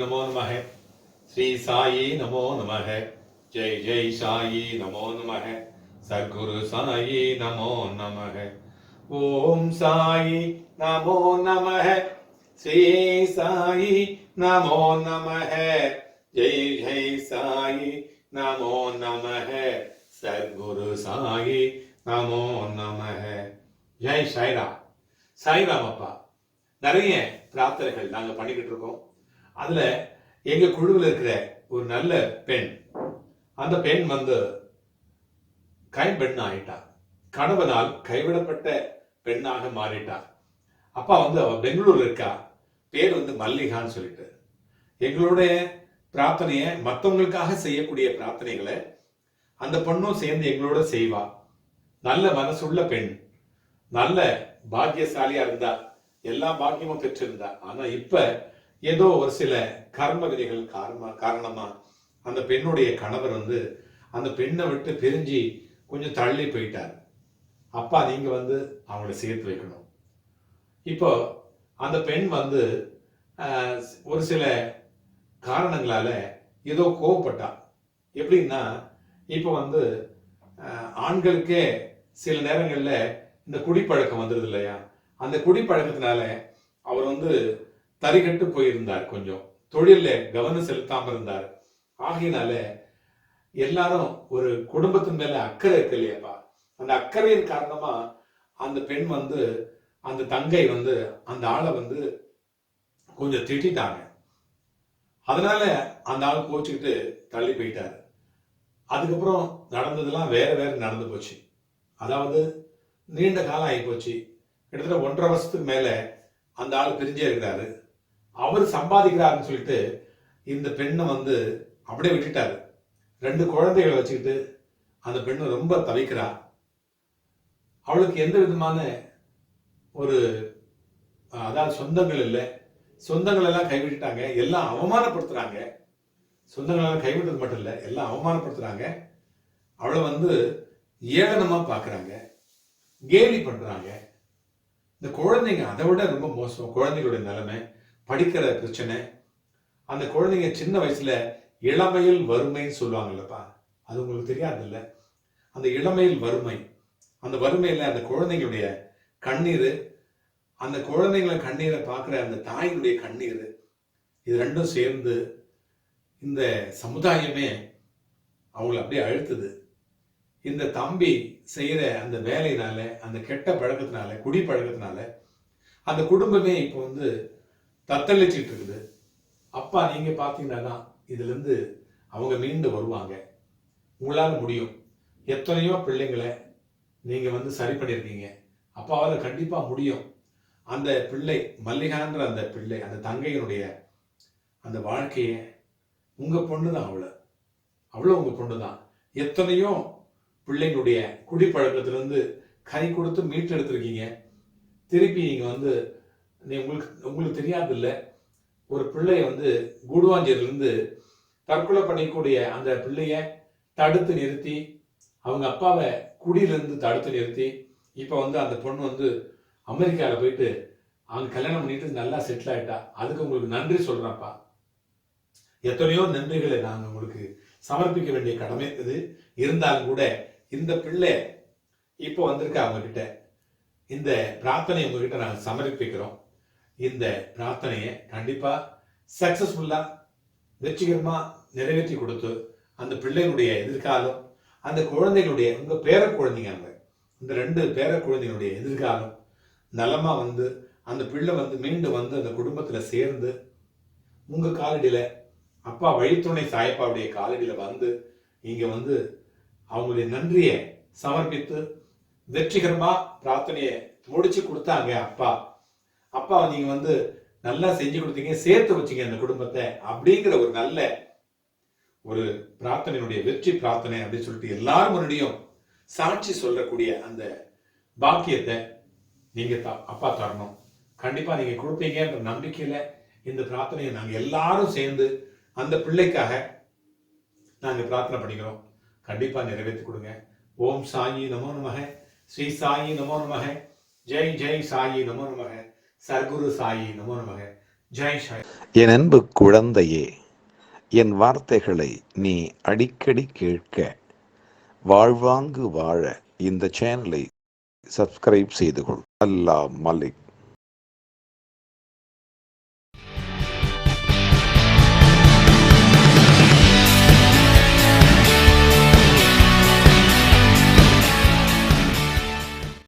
நமோ நமः. ஸ்ரீ சாயி நமோ நமः. ஜெய் ஜெய் சாயி நமோ நமः. சத்குரு சாயி நமோ நமः. ஓம் சாயி நமோ நமः. ஸ்ரீ சாயி நமோ நமः. ஜெய் ஜெய் சாயி நமோ நமः. சத்குரு சாயி நமோ நமः. ஜெய் சாய்ராம். சாய்ராம் அப்பா. நிறைய பிரார்த்தனைகள் நாங்க பண்ணிக்கிட்டு இருக்கோம். அதுல எங்க குழுவில் இருக்கிற ஒரு நல்ல பெண், அந்த பெண் கைம்பெண் ஆயிட்டா. கணவனால் கைவிடப்பட்ட பெண்ணாக மாறிட்டா. அப்பா அவ பெங்களூர்ல இருக்கா. பேர் மல்லிகான்னு சொல்லிட்டு. எங்களுடைய பிரார்த்தனைய மற்றவங்களுக்காக செய்யக்கூடிய பிரார்த்தனைகளை அந்த பொண்ணும் சேர்ந்து எங்களோட செய்வா. நல்ல மனசுள்ள பெண், நல்ல பாக்கியசாலியா இருந்தா, எல்லா பாக்கியமும் பெற்றிருந்தா. ஆனா இப்ப ஏதோ ஒரு சில கர்ம விதிகள் காரணமா அந்த பெண்ணுடைய கணவர் அந்த பெண்ணை விட்டு பிரிஞ்சு கொஞ்சம் தள்ளி போயிட்டார். அப்பா நீங்க அவங்கள சேர்த்து வைக்கணும். இப்போ அந்த பெண் ஒரு சில காரணங்களால ஏதோ கோவப்பட்டா. எப்படின்னா, இப்போ ஆண்களுக்கே சில நேரங்கள்ல இந்த குடிப்பழக்கம் வந்துருது இல்லையா? அந்த குடிப்பழக்கத்தினால அவர் தரிகட்டு போயிருந்தார். கொஞ்சம் தொழில கவனம் செலுத்தாம இருந்தார். ஆகையினால எல்லாரும் ஒரு குடும்பத்தின் மேல அக்கறை இருக்கு இல்லையாப்பா? அந்த அக்கறையின் காரணமா அந்த பெண் அந்த தங்கை அந்த ஆளை கொஞ்சம் திட்டாங்க. அதனால அந்த ஆள் கோச்சுக்கிட்டு தள்ளி போயிட்டாரு. அதுக்கப்புறம் நடந்ததெல்லாம் வேற வேற நடந்து போச்சு. அதாவது நீண்ட காலம் ஆகி போச்சு. கிட்டத்தட்ட 1.5 வருஷத்துக்கு மேல அந்த ஆள் பிரிஞ்சே இருக்கிறாரு. அவர் சம்பாதிக்கிறாருன்னு சொல்லிட்டு இந்த பெண்ணை அப்படியே விட்டுட்டாரு. 2 குழந்தைகளை வச்சுக்கிட்டு அந்த பெண்ணு ரொம்ப தவிக்கிறா. அவளுக்கு எந்த விதமான ஒரு அதாவது சொந்தங்கள் இல்லை. சொந்தங்கள் எல்லாம் கைவிட்டுட்டாங்க. எல்லாம் அவமானப்படுத்துறாங்க. சொந்தங்கள் எல்லாம் கைவிட்டது மட்டும் இல்லை, எல்லாம் அவமானப்படுத்துறாங்க. அவளை ஏளனமா பாக்குறாங்க, கேலி பண்றாங்க. இந்த குழந்தைங்க அதை விட ரொம்ப மோசம். குழந்தைகளுடைய நிலைமை, படிக்கிற பிரச்சனை. அந்த குழந்தைங்க சின்ன வயசுல இளமையில் வறுமைன்னு சொல்லுவாங்கல்லப்பா, அது உங்களுக்கு தெரியாது இல்ல? அந்த இளமையில் வறுமை, அந்த வறுமையில அந்த குழந்தைங்களுடைய கண்ணீர், அந்த குழந்தைங்களை கண்ணீரை பார்க்குற அந்த தாயினுடைய கண்ணீர், இது ரெண்டும் சேர்ந்து இந்த சமுதாயமே அவங்களை அப்படியே அழுத்துது. இந்த தம்பி செய்யற அந்த வேலையினால, அந்த கெட்ட பழக்கத்தினால, குடி பழக்கத்தினால அந்த குடும்பமே இப்போ தத்தளிச்சுட்டு இருக்குது. அப்பா நீங்க பாத்தீங்கன்னா இதுல இருந்து அவங்க மீண்டு வருவாங்க. உங்களால முடியும். எத்தனையோ பிள்ளைங்களை நீங்க சரி பண்ணிருக்கீங்க. அப்பாவால கண்டிப்பா முடியும். அந்த பிள்ளை மல்லிகான்ற அந்த பிள்ளை, அந்த தங்கையினுடைய அந்த வாழ்க்கைய உங்க பொண்ணுதான். அவ்வளவு உங்க பொண்ணுதான். எத்தனையோ பிள்ளைங்களுடைய குடிப்பழக்கத்திலிருந்து கை கொடுத்து மீட்டு எடுத்திருக்கீங்க. திருப்பி நீங்க உங்களுக்கு தெரியாது இல்ல, ஒரு பிள்ளைய கூடுவாஞ்சேரியிலிருந்து தற்கொலை பண்ணிக்கூடிய அந்த பிள்ளைய தடுத்து நிறுத்தி, அவங்க அப்பாவை குடியிலிருந்து தடுத்து நிறுத்தி, இப்ப அந்த பொண்ணு அமெரிக்காவில் போயிட்டு அங்க கல்யாணம் பண்ணிட்டு நல்லா செட்டில் ஆயிட்டா. அதுக்கு உங்களுக்கு நன்றி சொல்றேன்ப்பா. எத்தனையோ நன்றிகளை நாங்கள் உங்களுக்கு சமர்ப்பிக்க வேண்டிய கடமை இருக்குது. இருந்தாலும் கூட இந்த பிள்ளை இப்போ வந்திருக்க அவங்க கிட்ட இந்த பிரார்த்தனையை உங்ககிட்ட நாங்கள் சமர்ப்பிக்கிறோம். இந்த பிரார்த்தனையை கண்டிப்பா சக்சஸ்ஃபுல்லா வெற்றிகரமா நிறைவேற்றி கொடுத்து அந்த பிள்ளைகளுடைய எதிர்காலம், அந்த குழந்தைகளுடைய உங்க பேர குழந்தைங்க, இந்த 2 பேர குழந்தைகளுடைய எதிர்காலம் நலமா அந்த பிள்ளை மீண்டு அந்த குடும்பத்துல சேர்ந்து உங்க காலடியில, அப்பா வழித்துணை சாயப்பாவுடைய காலடியில இங்க அவங்களுடைய நன்றியை சமர்ப்பித்து வெற்றிகரமா பிரார்த்தனையை முடிச்சு கொடுத்தாங்க. அப்பா நீங்க நல்லா செஞ்சு கொடுத்தீங்க, சேர்த்து வச்சீங்க அந்த குடும்பத்தை அப்படிங்கிற ஒரு நல்ல ஒரு பிரார்த்தனையுடைய வெற்றி பிரார்த்தனை அப்படின்னு சொல்லிட்டு எல்லாரும் முன்னாடியும் சாட்சி சொல்லக்கூடிய அந்த பாக்கியத்தை நீங்க அப்பா தரணும். கண்டிப்பா நீங்க கொடுப்பீங்கன்ற நம்பிக்கையில இந்த பிரார்த்தனையை நாங்க எல்லாரும் சேர்ந்து அந்த பிள்ளைக்காக நாங்க பிரார்த்தனை பண்ணிக்கிறோம். கண்டிப்பா நிறைவேற்றி கொடுங்க. ஓம் சாயி நமோ நமக. ஸ்ரீ சாயி நமோ நமக. ஜெய் ஜெய் சாயி நமோ நமக. சர்க்குரு சாயி நமோ நமக. ஜெய் சாய். என் அன்பு குழந்தையே, என் வார்த்தைகளை நீ அடிக்கடி கேட்க, வாழ்வாங்கு வாழ இந்த சேனலை சப்ஸ்கிரைப் செய்து கொள். அல்லாஹ் மலிக்.